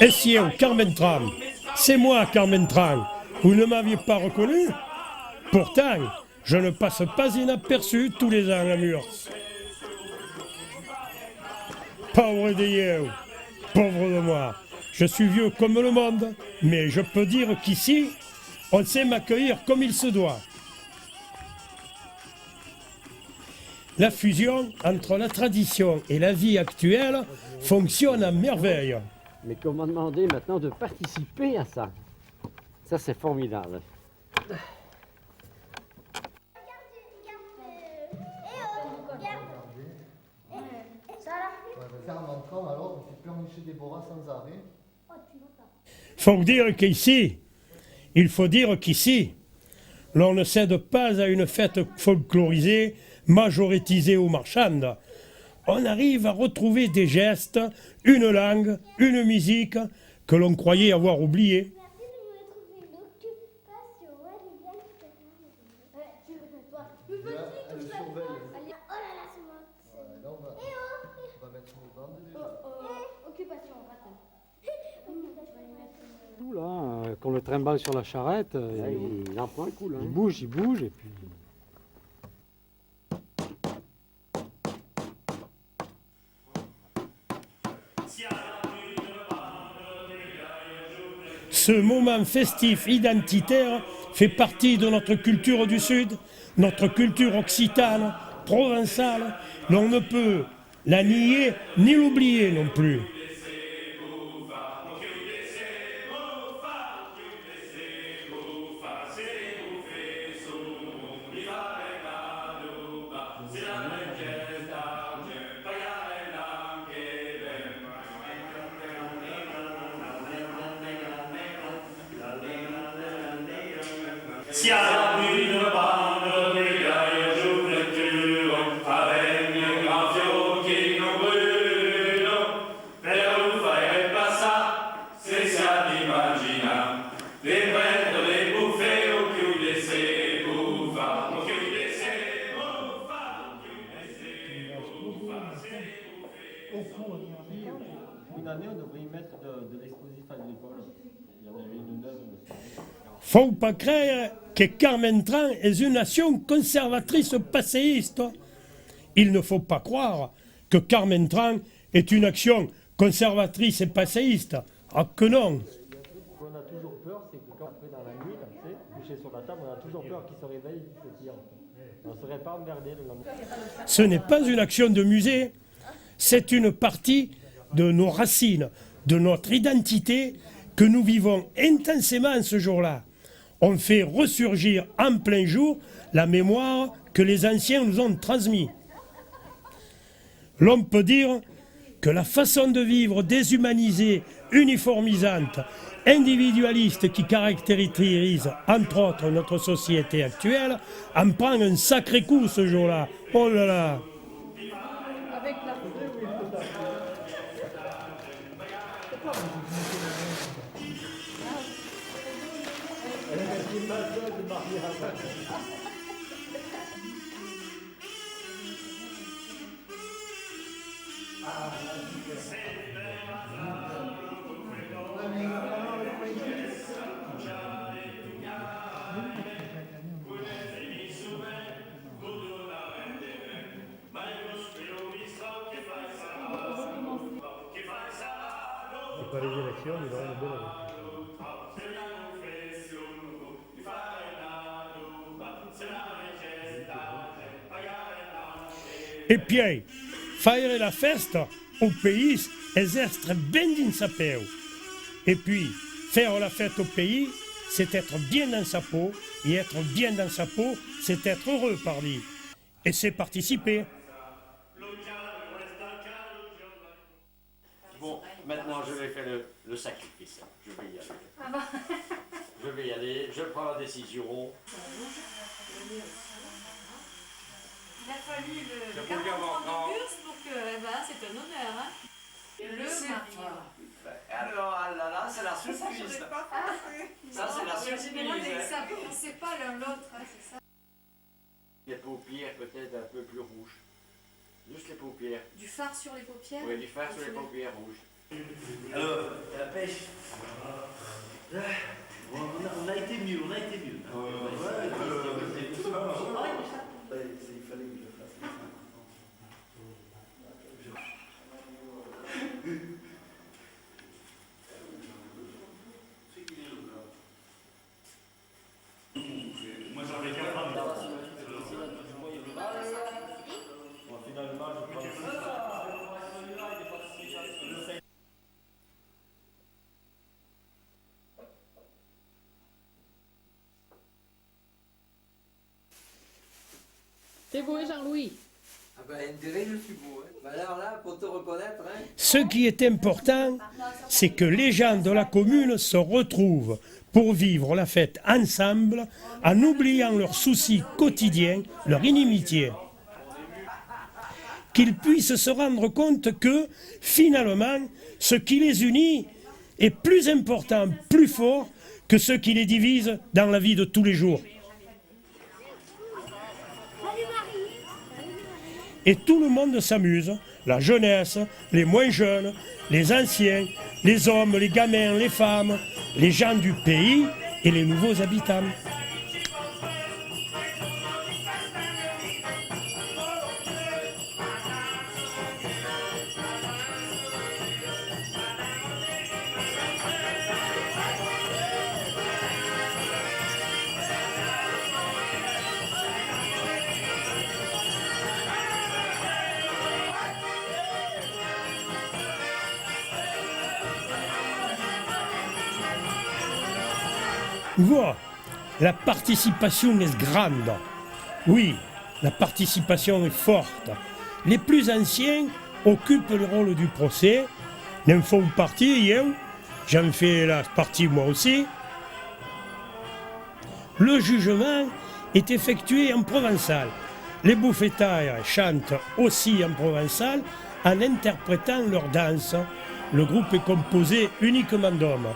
Et si au Carmen Tran, c'est moi Carmen Tran, vous ne m'aviez pas reconnu? Pourtant, je ne passe pas inaperçu tous les ans à Murs. Pauvre Dieu, pauvre de moi, je suis vieux comme le monde, mais je peux dire qu'ici, on sait m'accueillir comme il se doit. La fusion entre la tradition et la vie actuelle fonctionne à merveille. Mais qu'on m'a demandé maintenant de participer à ça. Ça, c'est formidable. Il faut dire qu'ici, l'on ne cède pas à une fête folklorisée, majoritisée ou marchande. On arrive à retrouver des gestes, une langue, une musique que l'on croyait avoir oubliées. Tout là, qu'on le trimballe sur la charrette, il en prend un coup là. Il bouge et puis. Ce moment festif identitaire fait partie de notre culture du Sud, notre culture occitane, provençale. L'on ne peut la nier ni l'oublier non plus. Siamo une bande de vieilles jouvetures, avec les grands fiaux qui nous brûlent. Mais vous ferez pas ça, c'est ça d'imaginer. Les prêtres, les bouffées, au cul de ces bouffes, au cul de ces bouffes, au cul de ces bouffes. Au cours d'une année, on devrait y mettre de l'explosif agricole. Il y en avait une neuve, me semble. Faut pas croire que Carmen Tran est une nation conservatrice passéiste. Il ne faut pas croire que Carmen Tran est une action conservatrice et passéiste. Ah que non. Ce qu'on a toujours peur, c'est que quand on fait dans la nuit, là, tu sais, couché sur la table, on a toujours peur qu'il se réveille, qu'il se tire. On ne serait pas emmerdé le lendemain. Ce n'est pas une action de musée, c'est une partie de nos racines, de notre identité que nous vivons intensément ce jour-là. On fait ressurgir en plein jour la mémoire que les anciens nous ont transmise. L'on peut dire que la façon de vivre déshumanisée, uniformisante, individualiste qui caractérise entre autres notre société actuelle en prend un sacré coup ce jour-là. Oh là là! Avec la C'est pas les élections, mais non, on est bon. E poi, fare la festa au pays est être bien dans sa peau. Et puis, faire la fête au pays, c'est être bien dans sa peau, et être bien dans sa peau, c'est être heureux, pardi. Et c'est participer. Bon, maintenant je vais faire le sacrifice. Je vais y aller. Je vais y aller, je prends la décision. Il a fallu le 40 ans de Bourse pour que, c'est un honneur, hein. Le mari. Alors, ah là là, c'est la surprise. Ça, c'est la surprise. Ça, on ne sait pas l'un l'autre, hein, c'est ça. Les paupières peut-être un peu plus rouges. Juste les paupières. Du fard sur les paupières. Oui, du fer sur les paupières rouges. Alors, la pêche. Là, on a été mieux, on a été mieux. Il fallait que je le fasse. Moi j'en ai qu'à prendre. Finalement, je prends T'es beau, Jean-Louis? Ah ben, on dirait que je suis beau. Hein. Ben alors là, pour te reconnaître, hein. Ce qui est important, c'est que les gens de la commune se retrouvent pour vivre la fête ensemble en oubliant leurs soucis quotidiens, leur inimitié. Qu'ils puissent se rendre compte que, finalement, ce qui les unit est plus important, plus fort que ce qui les divise dans la vie de tous les jours. Et tout le monde s'amuse, la jeunesse, les moins jeunes, les anciens, les hommes, les gamins, les femmes, les gens du pays et les nouveaux habitants. Voilà, la participation est grande. Oui, la participation est forte. Les plus anciens occupent le rôle du procès. N'en font partie, hein? J'en fais la partie moi aussi. Le jugement est effectué en provençal. Les bouffetaires chantent aussi en provençal en interprétant leur danse. Le groupe est composé uniquement d'hommes.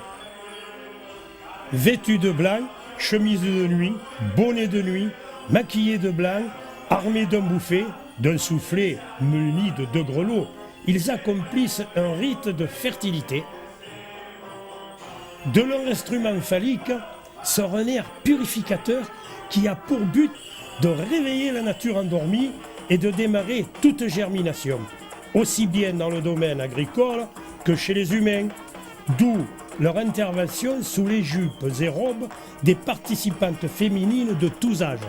Vêtus de blanc, chemise de nuit, bonnet de nuit, maquillés de blanc, armés d'un bouffet, d'un soufflet muni de 2 grelots, ils accomplissent un rite de fertilité. De leur instrument phallique sort un air purificateur qui a pour but de réveiller la nature endormie et de démarrer toute germination, aussi bien dans le domaine agricole que chez les humains, d'où leur intervention sous les jupes et robes des participantes féminines de tous âges.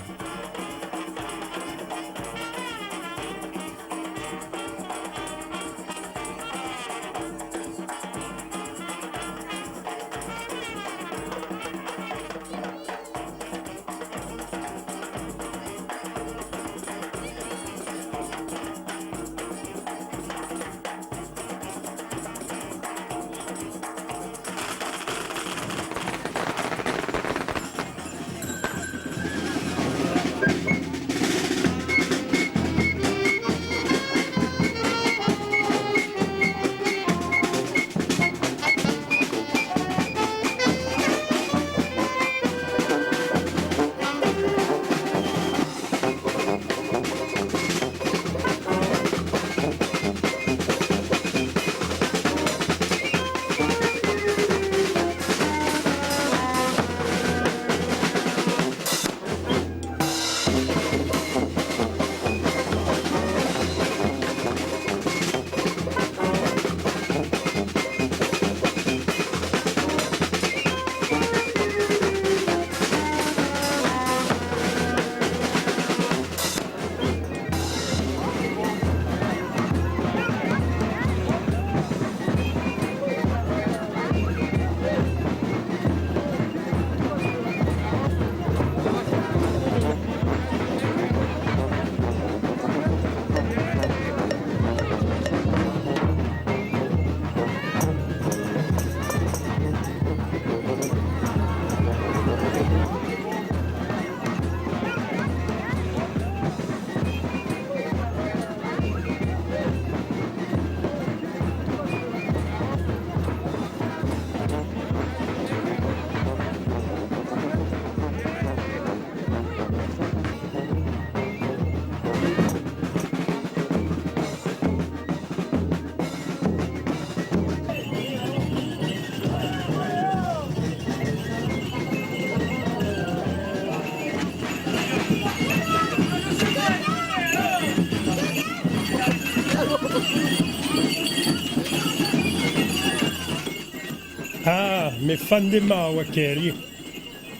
Ah, mes fans des Mawakeri,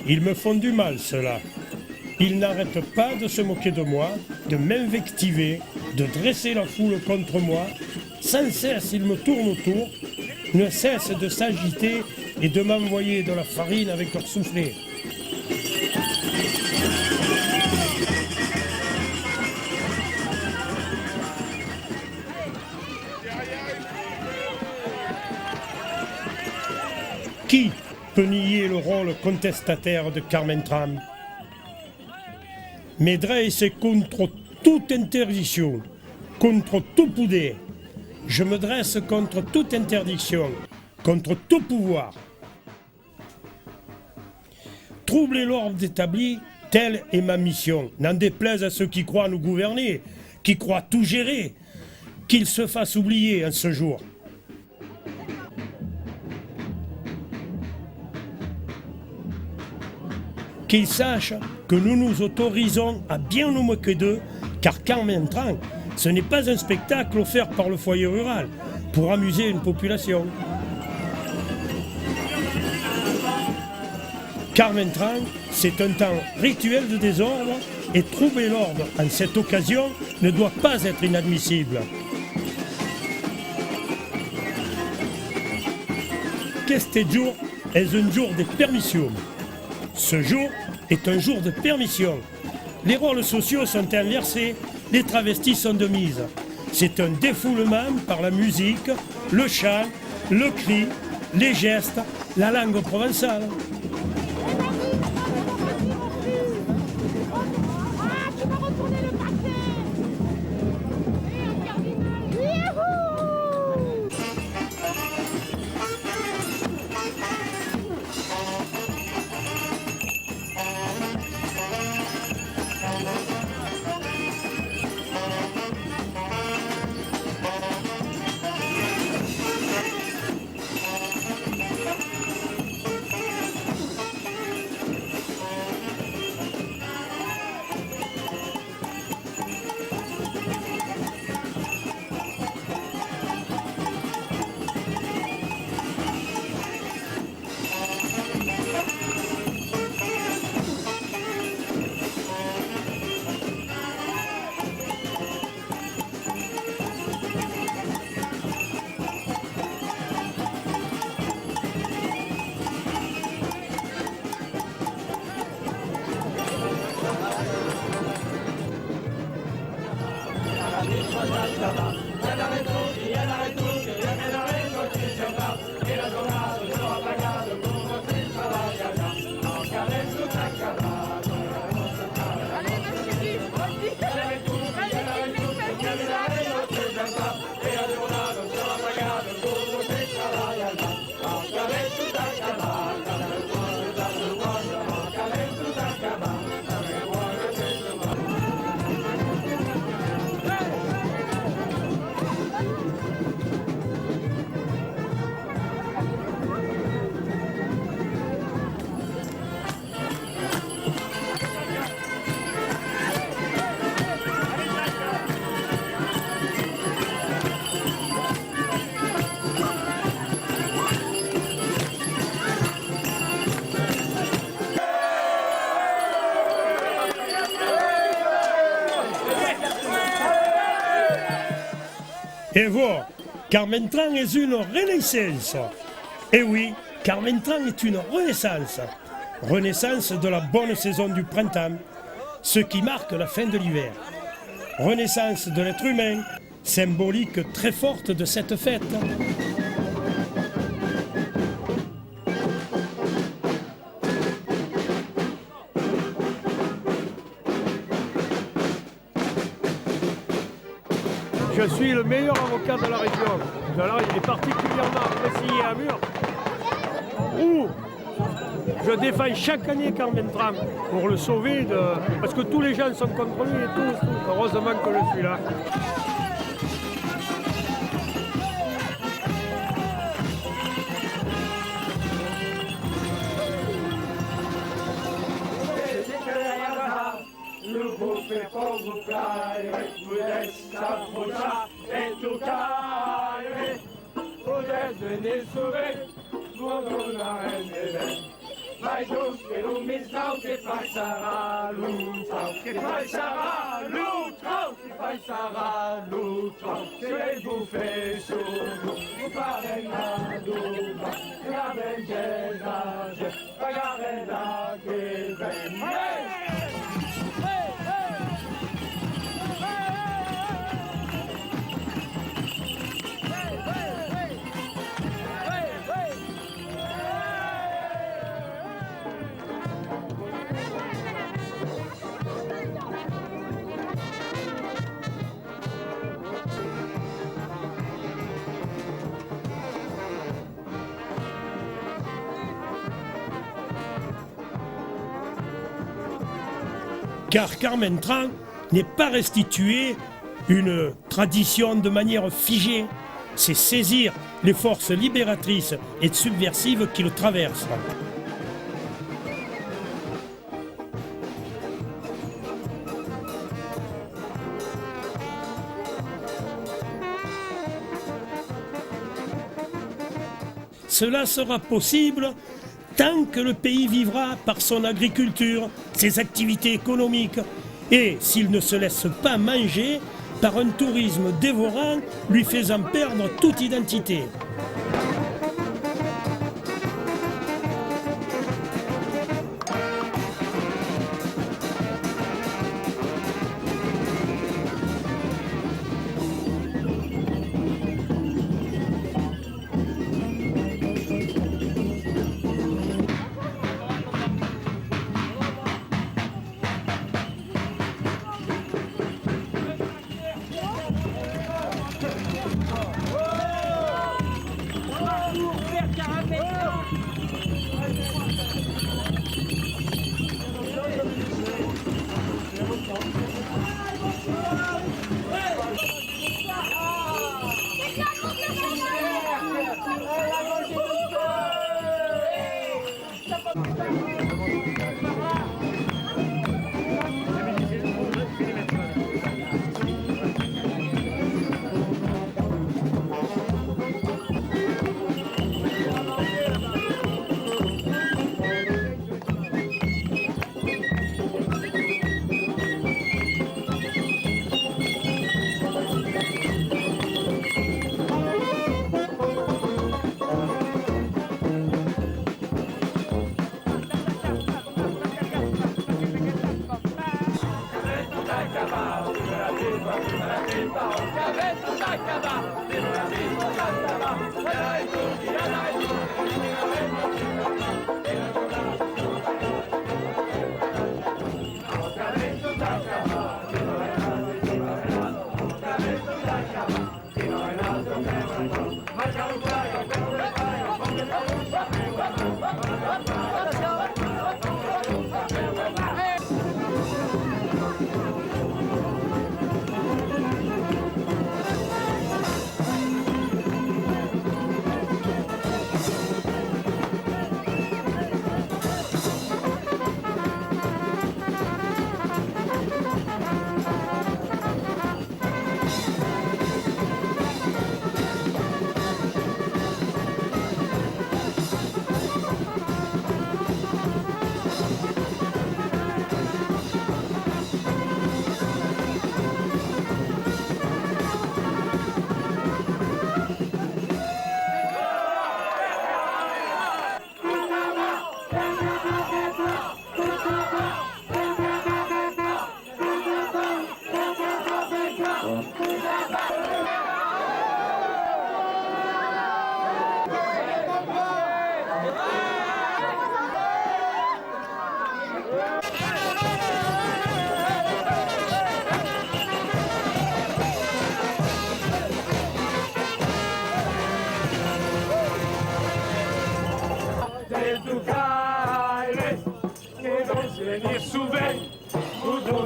ils me font du mal, ceux-là. Ils n'arrêtent pas de se moquer de moi, de m'invectiver, de dresser la foule contre moi. Sans cesse, ils me tournent autour, ne cessent de s'agiter et de m'envoyer de la farine avec leur soufflet. Qui peut nier le rôle contestataire de Carmen Tram? Mais dresse contre toute interdiction, contre tout pouvoir. Je me dresse contre toute interdiction, contre tout pouvoir. Troubler l'ordre établi, telle est ma mission. N'en déplaise à ceux qui croient nous gouverner, qui croient tout gérer, qu'ils se fassent oublier en ce jour. Qu'ils sachent que nous nous autorisons à bien nous moquer d'eux, car Carmen Tran, ce n'est pas un spectacle offert par le foyer rural pour amuser une population. Carmen Tran, c'est un temps rituel de désordre et troubler l'ordre en cette occasion ne doit pas être inadmissible. Qu'est-ce jour est un jour de permission. Ce jour est un jour de permission. Les rôles sociaux sont inversés, les travestis sont de mise. C'est un défoulement par la musique, le chant, le cri, les gestes, la langue provençale. Et voilà, Carmen Tran est une renaissance. Et oui, Carmen Tran est une renaissance. Renaissance de la bonne saison du printemps, ce qui marque la fin de l'hiver. Renaissance de l'être humain, symbolique très forte de cette fête. Je suis le meilleur avocat de la région. Alors, il est particulièrement apprécié à Mur, où je défends chaque année Carmen Tran pour le sauver, parce que tous les gens sont contre lui et tout. Heureusement que je suis là. Lupo pe pogu praje, budeš sa poda, etu de Souvec, Bourdon la reine des Vents. Vai dos pelo Mistral que faz Sarah Lutral, que faz Sarah Lutral, que faz Sarah Lutral. Se les bouffées sur nous, vous parlez à nous, la belle bagarre la Car Carmen Tran n'est pas restituer une tradition de manière figée, c'est saisir les forces libératrices et subversives qui le traversent. Cela sera possible tant que le pays vivra par son agriculture, ses activités économiques, et s'il ne se laisse pas manger par un tourisme dévorant lui faisant perdre toute identité.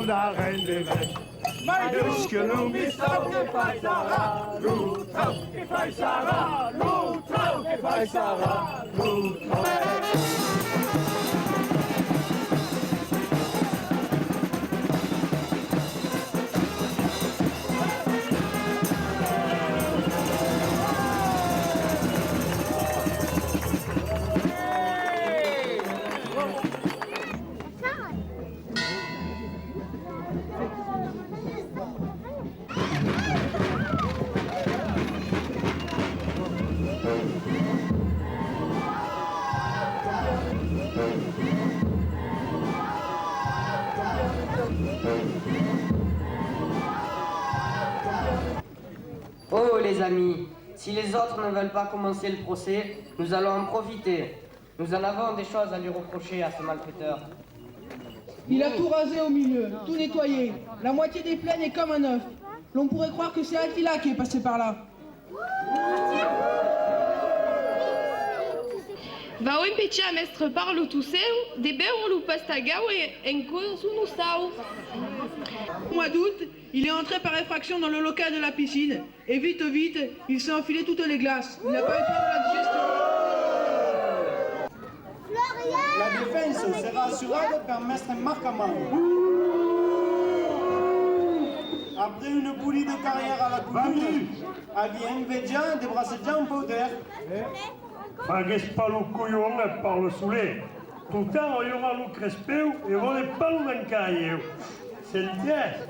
La reine des Vents. Mais que l'on Mistral que faz Sarah Lutral, que faz Sarah Lutral, que faz Sarah Lutral. les amis. Si les autres ne veulent pas commencer le procès, nous allons en profiter. Nous en avons des choses à lui reprocher à ce malfaiteur. Il a tout rasé au milieu, tout nettoyé. La moitié des plaines est comme un œuf. L'on pourrait croire que c'est Attila qui est passé par là. Vau impetxar mestre parlo tu seu, de beure-lo pastagau en cos no sau. Au mois d'août, il est entré par effraction dans le local de la piscine. Et vite, il s'est enfilé toutes les glaces. Il n'a pas eu peur de la digestion. La défense sera assurée par Maître Marcamant. Après une poulie de carrière à la couture, havia Vedja de Brasseja en powder. Hagués pas le couillon par le soleil. Tout le temps, il y aura le crespeu et on n'est pas le mancailleux. C'est le test.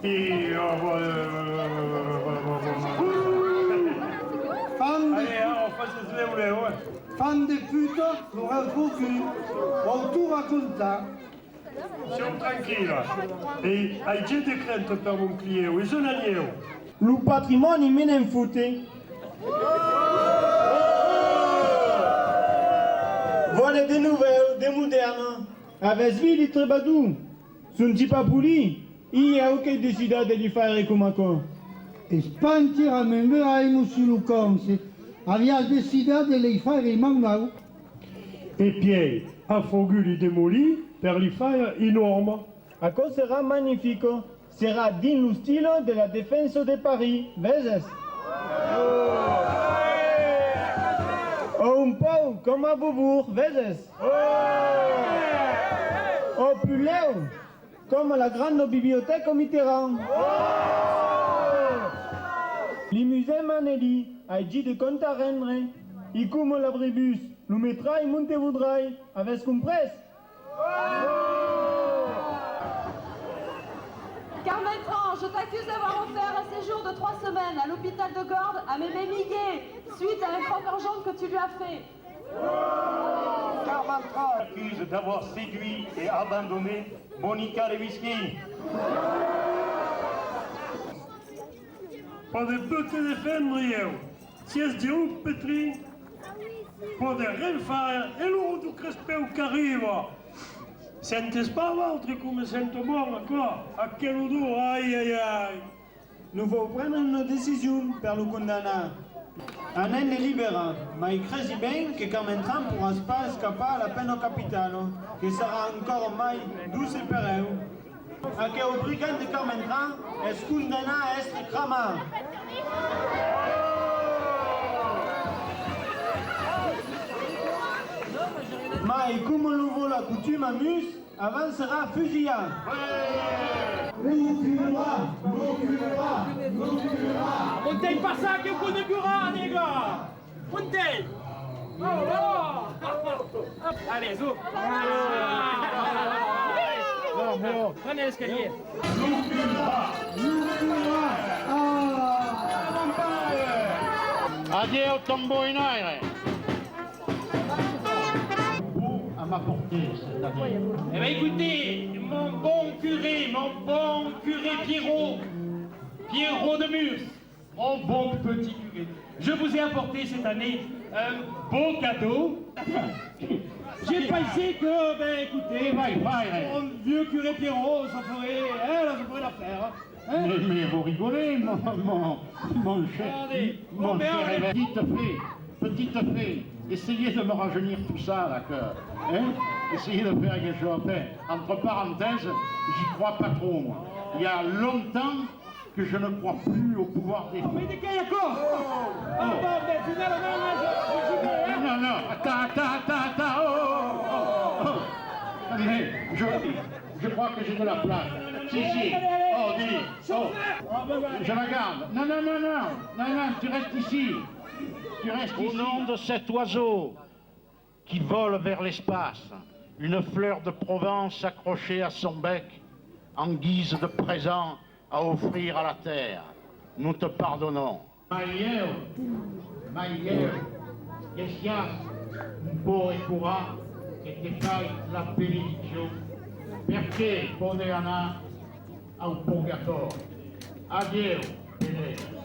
Et Fan de pute, l'aurait foutu. Tout raconta. Siamo tranquilli. E hai gente credente per un client, e sono anello. Le patrimoine m'en en fouté. Voilà des nouvelles, des modernes. Avec Ville et Trebadou. Sunt pas puli. Il y a aucun décida de lui faire comme un Spantiramente avevamo sul conse, aveva deciso di lei fare il mangiare. E poi, a foguli demoli per li fare enorme. A cosa sarà magnifico? Sarà din lo stile della difesa de Paris, vedes? O un po' come a Beaubourg, vedes? O più leo, come la grande bibliothèque Mitterrand. Les musées Manelli, a dit de compte à rendre. Et comme l'abribus, le mettra et monte voudrai, avec ce qu'on presse. Carmen Tran, je t'accuse d'avoir offert un séjour de 3 semaines à l'hôpital de Gordes à Mémé Miguet, suite à un croc en jambe que tu lui as fait. Carmen Tran accuse d'avoir séduit et abandonné Monica Lewinsky. Pode tutti difendere io, si è giù Petri, pode rifare e l'uomo du Crespeu che arriva. Sentes pas l'altro come sento bon encore, a quel odore, aïe aïe aïe. Nous devons prendre une décision per le condamner. Un est libéré, mais il crée bien que Carmen Tran ne pourra pas échapper à la peine capitale, qui sera encore mai 12 per eux. Anche o brigand de Carmen Tran è condannato a essere cremato. Ma come lo vuole la coutume à Mus, avant sera fusillé. Montez pas ça que vous ne gura, les gars. Montez. Allez, zou. Bon, prenez l'escalier. Adieu, tombeau in aire. À ma portée cette année. Eh bien écoutez, mon bon curé Pierrot de Mus, mon bon petit curé, je vous ai apporté cette année un beau cadeau. J'ai pensé que, ben écoutez, mon vieux curé Pierrot, ça ferait l'affaire. Hein? Mais vous rigolez, mon cher. Regardez, Mon cher regardez. petite fée, essayez de me rajeunir tout ça, d'accord, hein? Essayez de faire quelque chose. Enfin, entre parenthèses, j'y crois pas trop, moi. Il y a longtemps que je ne crois plus au pouvoir des femmes. Mais de quel accord? Ah bon, mais finalement, Non, attends, mais je crois que j'ai de la place. Si, oh, dis, oh, je la garde. Non, tu restes ici. Au nom de cet oiseau qui vole vers l'espace, une fleur de Provence accrochée à son bec, en guise de présent à offrir à la terre, nous te pardonnons. Maillot, che sia un po' e cura che ti fai la benedizione, perché pone a un purgatorio. Adieu, bene.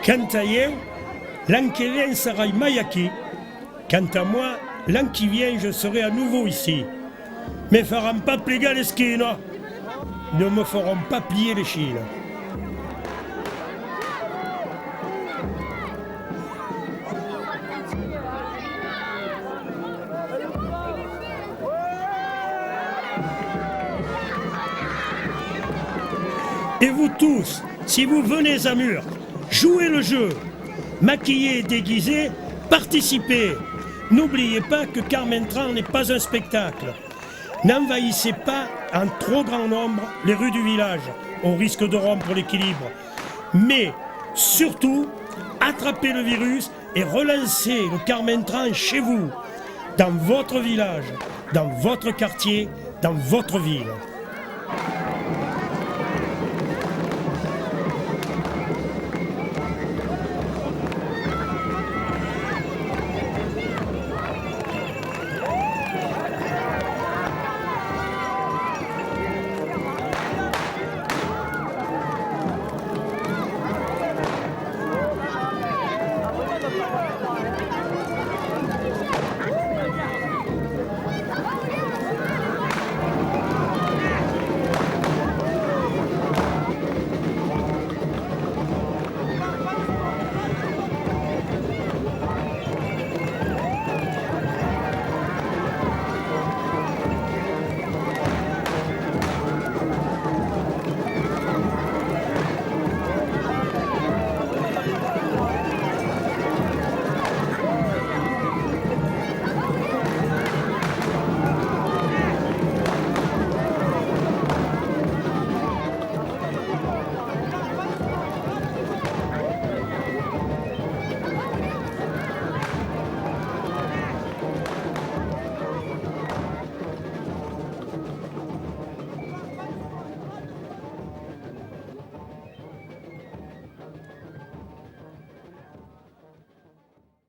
Quant à eux, l'an qui vient sera Mayaki. Quant à moi, l'an qui vient, je serai à nouveau ici. Mais feront pas plier les skins, ne me feront pas plier les chines. Et vous tous, si vous venez à Mur, jouez le jeu, maquillez et déguisez, participez. N'oubliez pas que Carmentran n'est pas un spectacle. N'envahissez pas en trop grand nombre les rues du village, au risque de rompre l'équilibre. Mais surtout, attrapez le virus et relancez le Carmentran chez vous, dans votre village, dans votre quartier, dans votre ville.